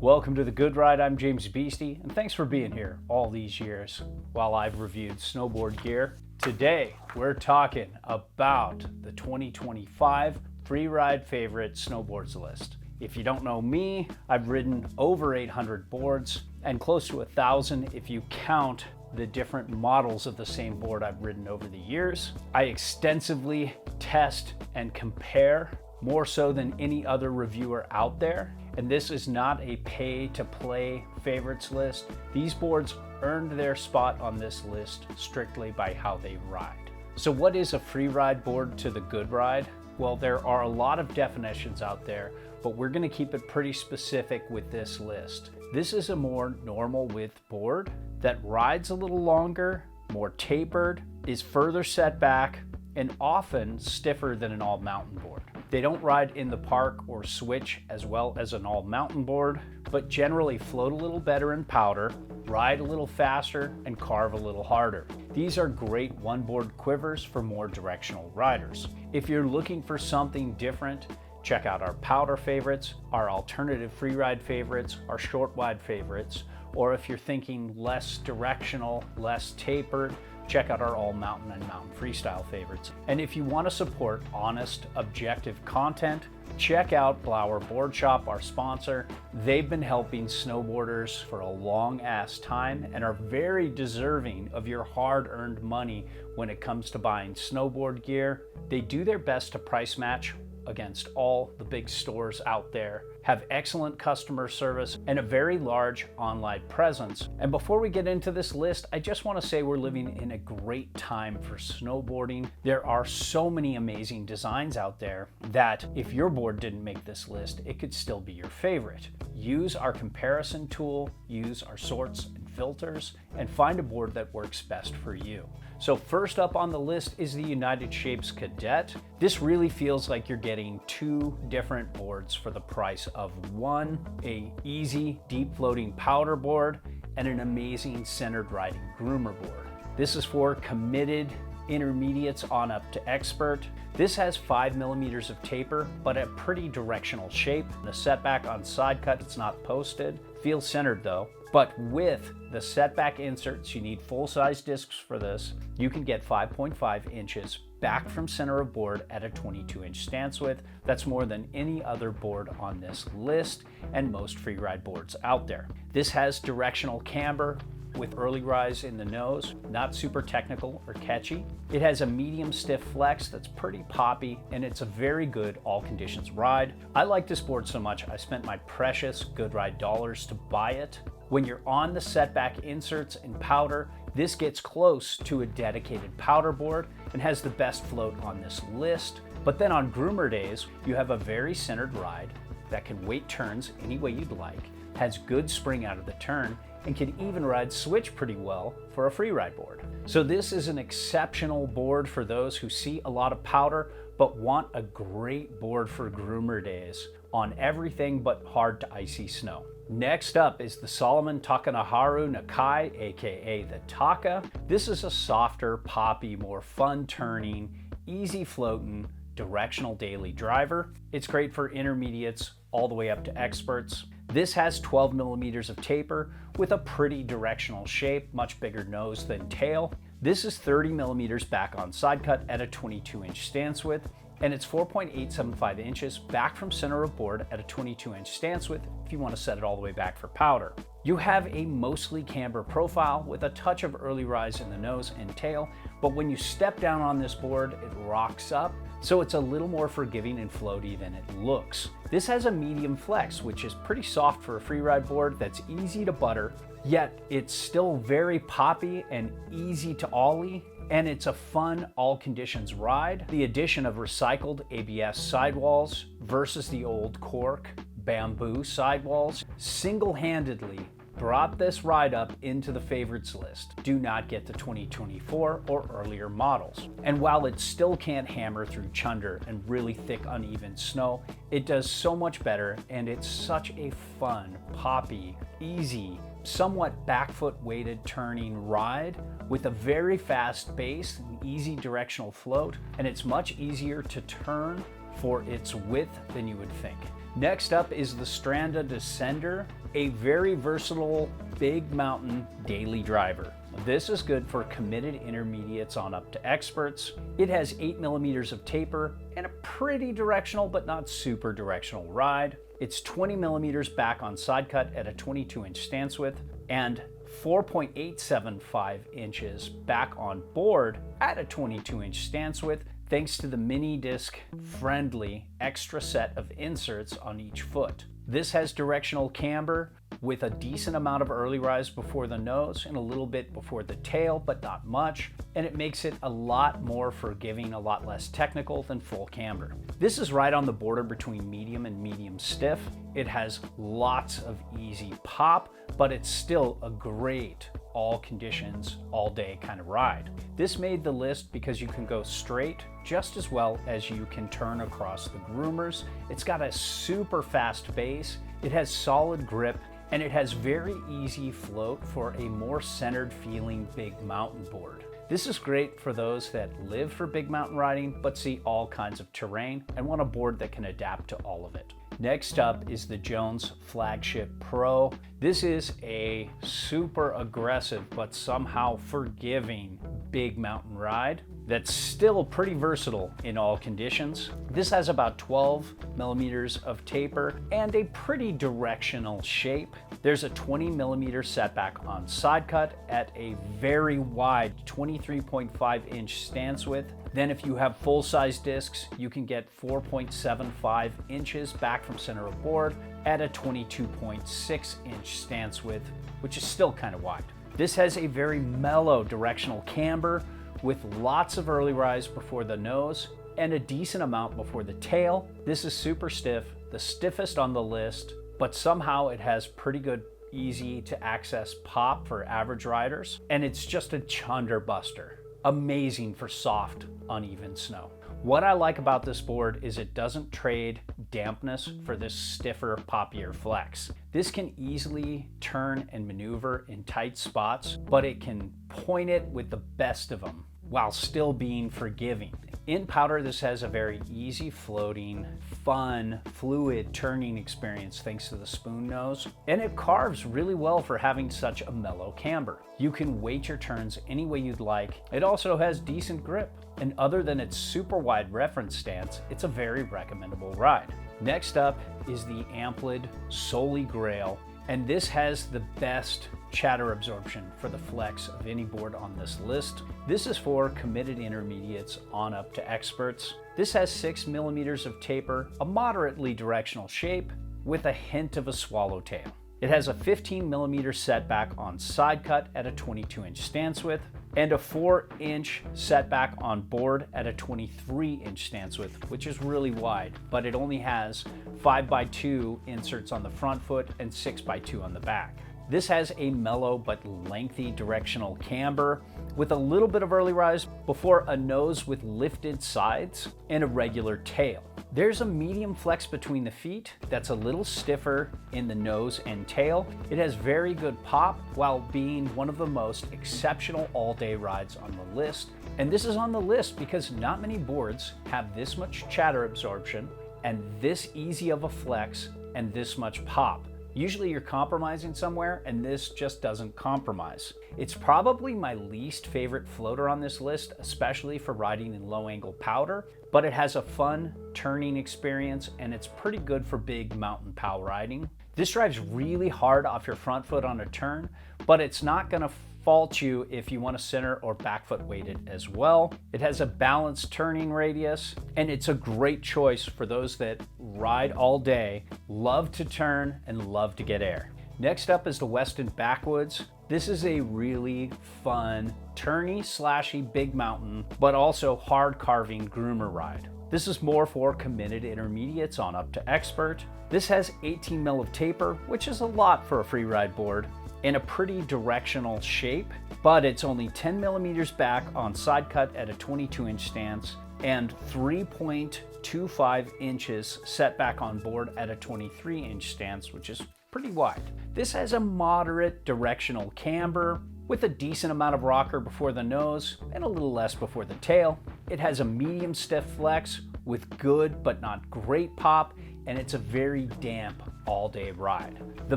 Welcome to The Good Ride. I'm James Beastie, and thanks for being here all these years while I've reviewed snowboard gear. Today, we're talking about the 2025 Freeride Favorite Snowboards list. If you don't know me, I've ridden over 800 boards and close to 1,000 if you count the different models of the same board I've ridden over the years. I extensively test and compare, more so than any other reviewer out there. And this is not a pay-to-play favorites list. These boards earned their spot on this list strictly by how they ride. So what is a Freeride board to the Good Ride? Well, there are a lot of definitions out there, but we're gonna keep it pretty specific with this list. This is a more normal width board that rides a little longer, more tapered, is further set back, and often stiffer than an all-mountain board. They don't ride in the park or switch as well as an all-mountain board, but generally float a little better in powder, ride a little faster, and carve a little harder. These are great one-board quivers for more directional riders. If you're looking for something different, check out our powder favorites, our alternative freeride favorites, our short wide favorites, or if you're thinking less directional, less tapered, check out our all mountain and mountain freestyle favorites. And if you want to support honest, objective content, check out Blauer Board Shop, our sponsor. They've been helping snowboarders for a long ass time and are very deserving of your hard-earned money when it comes to buying snowboard gear. They do their best to price match against all the big stores out there, have excellent customer service, and a very large online presence. And before we get into this list, I just want to say we're living in a great time for snowboarding. There are so many amazing designs out there that if your board didn't make this list, it could still be your favorite. Use our comparison tool, use our sorts and filters, and find a board that works best for you. So first up on the list is the United Shapes Cadet. This really feels like you're getting two different boards for the price of one, a easy deep floating powder board and an amazing centered riding groomer board. This is for committed intermediates on up to expert. This has 5 millimeters of taper, but a pretty directional shape. The setback on side cut, it's not posted. Feels centered though. But with the setback inserts, you need full-size discs for this. You can get 5.5 inches back from center of board at a 22-inch stance width. That's more than any other board on this list and most freeride boards out there. This has directional camber with early rise in the nose, not super technical or catchy. It has a medium stiff flex that's pretty poppy, and it's a very good all conditions ride. I like this board so much I spent my precious Good Ride dollars to buy it. When you're on the setback inserts and powder, this gets close to a dedicated powder board and has the best float on this list. But then on groomer days, you have a very centered ride that can wait turns any way you'd like, has good spring out of the turn, and can even ride switch pretty well for a freeride board. So this is an exceptional board for those who see a lot of powder but want a great board for groomer days on everything but hard to icy snow. Next up is the Salomon Takanaharu Nakai, aka the Taka. This is a softer, poppy, more fun turning, easy floating, directional daily driver. It's great for intermediates all the way up to experts. This has 12 millimeters of taper with a pretty directional shape, much bigger nose than tail. This is 30 millimeters back on side cut at a 22-inch stance width, and it's 4.875 inches back from center of board at a 22-inch stance width if you want to set it all the way back for powder. You have a mostly camber profile with a touch of early rise in the nose and tail, but when you step down on this board, it rocks up, so it's a little more forgiving and floaty than it looks. This has a medium flex, which is pretty soft for a freeride board that's easy to butter, yet it's still very poppy and easy to ollie, and it's a fun all conditions ride. The addition of recycled ABS sidewalls versus the old cork bamboo sidewalls single-handedly brought this ride up into the favorites list. Do not get the 2024 or earlier models. And while it still can't hammer through chunder and really thick uneven snow, it does so much better, and it's such a fun, poppy, easy, somewhat back foot weighted turning ride with a very fast base and easy directional float, and it's much easier to turn for its width than you would think. Next up is the Stranda Descender, a very versatile big mountain daily driver. This is good for committed intermediates on up to experts. It has 8 millimeters of taper and a pretty directional but not super directional ride. It's 20 millimeters back on side cut at a 22-inch stance width and 4.875 inches back on board at a 22-inch stance width, thanks to the mini disc friendly extra set of inserts on each foot. This has directional camber with a decent amount of early rise before the nose and a little bit before the tail, but not much, and it makes it a lot more forgiving, a lot less technical than full camber. This is right on the border between medium and medium stiff. It has lots of easy pop, but it's still a great all conditions, all day kind of ride. This made the list because you can go straight just as well as you can turn across the groomers. It's got a super fast base, it has solid grip, and it has very easy float for a more centered feeling big mountain board. This is great for those that live for big mountain riding but see all kinds of terrain and want a board that can adapt to all of it. Next up is the Jones Flagship Pro. This is a super aggressive but somehow forgiving big mountain ride that's still pretty versatile in all conditions. This has about 12 millimeters of taper and a pretty directional shape. There's a 20 millimeter setback on side cut at a very wide 23.5 inch stance width. Then if you have full-size discs, you can get 4.75 inches back from center of board at a 22.6 inch stance width, which is still kind of wide. This has a very mellow directional camber with lots of early rise before the nose and a decent amount before the tail. This is super stiff, the stiffest on the list, but somehow it has pretty good easy to access pop for average riders, and it's just a chunder buster. Amazing for soft, uneven snow. What I like about this board is it doesn't trade dampness for this stiffer, poppier flex. This can easily turn and maneuver in tight spots, but it can point it with the best of them while still being forgiving. In powder, this has a very easy floating, fun, fluid turning experience thanks to the spoon nose, and it carves really well for having such a mellow camber. You can weight your turns any way you'd like. It also has decent grip, and other than its super wide reference stance, it's a very recommendable ride. Next up is the Amplid Souly Grail, and this has the best chatter absorption for the flex of any board on this list. This is for committed intermediates on up to experts. This has 6 millimeters of taper, a moderately directional shape with a hint of a swallowtail. It has a 15 millimeter setback on side cut at a 22-inch stance width and a 4-inch setback on board at a 23-inch stance width, which is really wide, but it only has 5x2 inserts on the front foot and 6x2 on the back. This has a mellow but lengthy directional camber with a little bit of early rise before a nose with lifted sides and a regular tail. There's a medium flex between the feet that's a little stiffer in the nose and tail. It has very good pop while being one of the most exceptional all-day rides on the list. And this is on the list because not many boards have this much chatter absorption and this easy of a flex and this much pop. Usually you're compromising somewhere, and this just doesn't compromise. It's probably my least favorite floater on this list, especially for riding in low angle powder, but it has a fun turning experience and it's pretty good for big mountain pow riding. This drives really hard off your front foot on a turn, but it's not gonna fault you if you want to center or back foot weight it as well. It has a balanced turning radius, and it's a great choice for those that ride all day, love to turn, and love to get air. Next up is the Weston Backwoods. This is a really fun, turny, slashy big mountain, but also hard carving groomer ride. This is more for committed intermediates on up to expert. This has 18 mil of taper, which is a lot for a free ride board, in a pretty directional shape, but it's only 10 millimeters back on side cut at a 22-inch stance and 3.25 inches set back on board at a 23-inch stance, which is pretty wide. This has a moderate directional camber with a decent amount of rocker before the nose and a little less before the tail. It has a medium stiff flex with good but not great pop, and it's a very damp all-day ride. The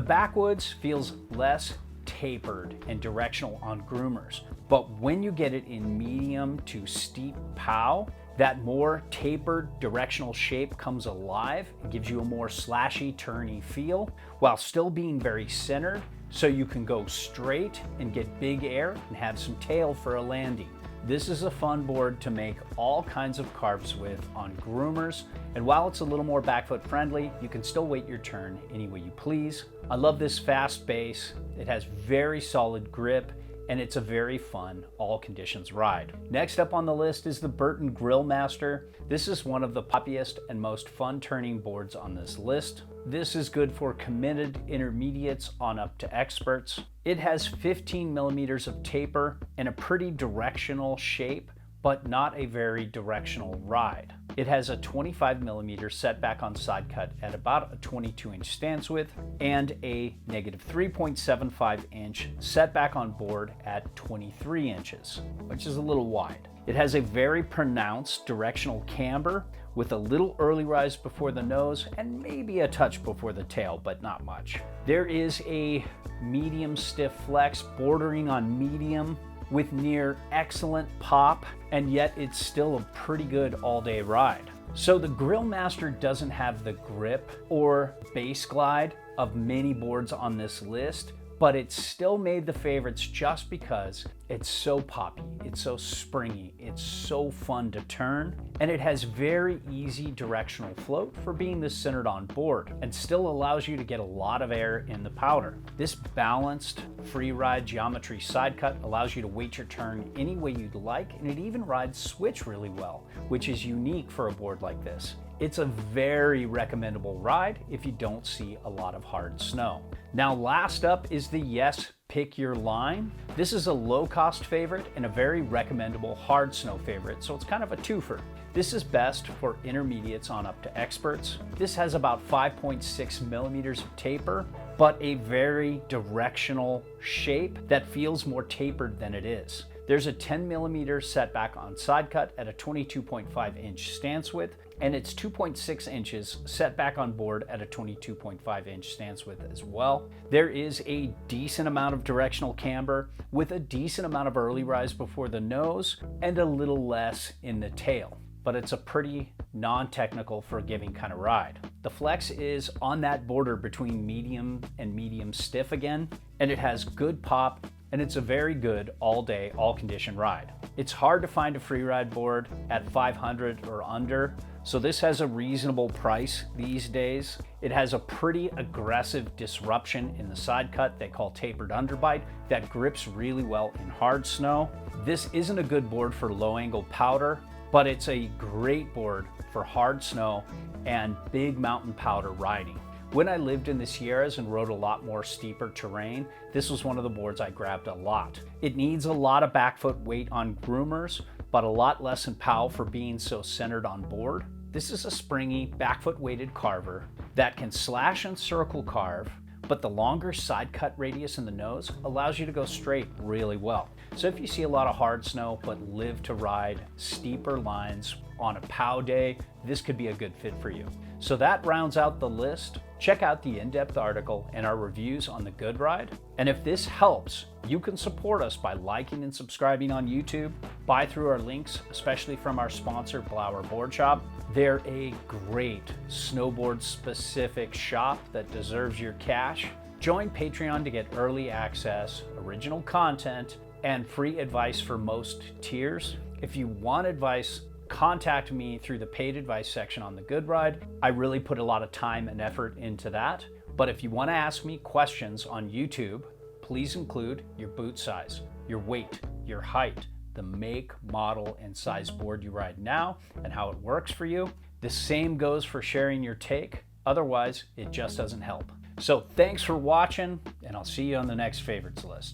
Backwoods feels less tapered and directional on groomers, but when you get it in medium to steep pow, that more tapered directional shape comes alive and gives you a more slashy, turny feel while still being very centered, so you can go straight and get big air and have some tail for a landing. This is a fun board to make all kinds of carves with on groomers, and while it's a little more backfoot friendly, you can still wait your turn any way you please. I love this fast base. It has very solid grip, and it's a very fun all conditions ride. Next up on the list is the Burton Grill Master. This is one of the poppiest and most fun turning boards on this list. This is good for committed intermediates on up to experts. It has 15 millimeters of taper and a pretty directional shape, but not a very directional ride. It has a 25 millimeter setback on side cut at about a 22-inch stance width and a negative 3.75 inch setback on board at 23 inches, which is a little wide. It has a very pronounced directional camber with a little early rise before the nose and maybe a touch before the tail, but not much. There is a medium stiff flex bordering on medium with near excellent pop, and yet it's still a pretty good all-day ride. So the Grill Master doesn't have the grip or base glide of many boards on this list, but it still made the favorites just because it's so poppy, it's so springy, it's so fun to turn, and it has very easy directional float for being this centered on board and still allows you to get a lot of air in the powder. This balanced Freeride geometry side cut allows you to weight your turn any way you'd like, and it even rides switch really well, which is unique for a board like this. It's a very recommendable ride if you don't see a lot of hard snow. Now last up is the Yes Pick Your Line. This is a low-cost favorite and a very recommendable hard snow favorite, so it's kind of a twofer. This is best for intermediates on up to experts. This has about 5.6 millimeters of taper, but a very directional shape that feels more tapered than it is. There's a 10 millimeter setback on side cut at a 22.5 inch stance width, and it's 2.6 inches setback on board at a 22.5 inch stance width as well. There is a decent amount of directional camber with a decent amount of early rise before the nose and a little less in the tail, but it's a pretty non-technical forgiving kind of ride. The flex is on that border between medium and medium stiff again, and it has good pop, and it's a very good all-day, all-condition ride. It's hard to find a Freeride board at $500 or under, so this has a reasonable price these days. It has a pretty aggressive disruption in the side cut they call tapered underbite that grips really well in hard snow. This isn't a good board for low-angle powder, but it's a great board for hard snow and big mountain powder riding. When I lived in the Sierras and rode a lot more steeper terrain, this was one of the boards I grabbed a lot. It needs a lot of backfoot weight on groomers, but a lot less in pow for being so centered on board. This is a springy, backfoot weighted carver that can slash and circle carve, but the longer side cut radius in the nose allows you to go straight really well. So if you see a lot of hard snow but live to ride steeper lines on a pow day, this could be a good fit for you. So that rounds out the list. Check out the in-depth article and our reviews on the Good Ride. And if this helps, you can support us by liking and subscribing on YouTube, buy through our links, especially from our sponsor, Blauer Board Shop. They're a great snowboard-specific shop that deserves your cash. Join Patreon to get early access, original content, and free advice for most tiers. If you want advice, contact me through the paid advice section on the Good Ride. I really put a lot of time and effort into that. But if you want to ask me questions on YouTube, please include your boot size, your weight, your height, the make, model, and size board you ride now, and how it works for you. The same goes for sharing your take. Otherwise, it just doesn't help. So thanks for watching, and I'll see you on the next favorites list.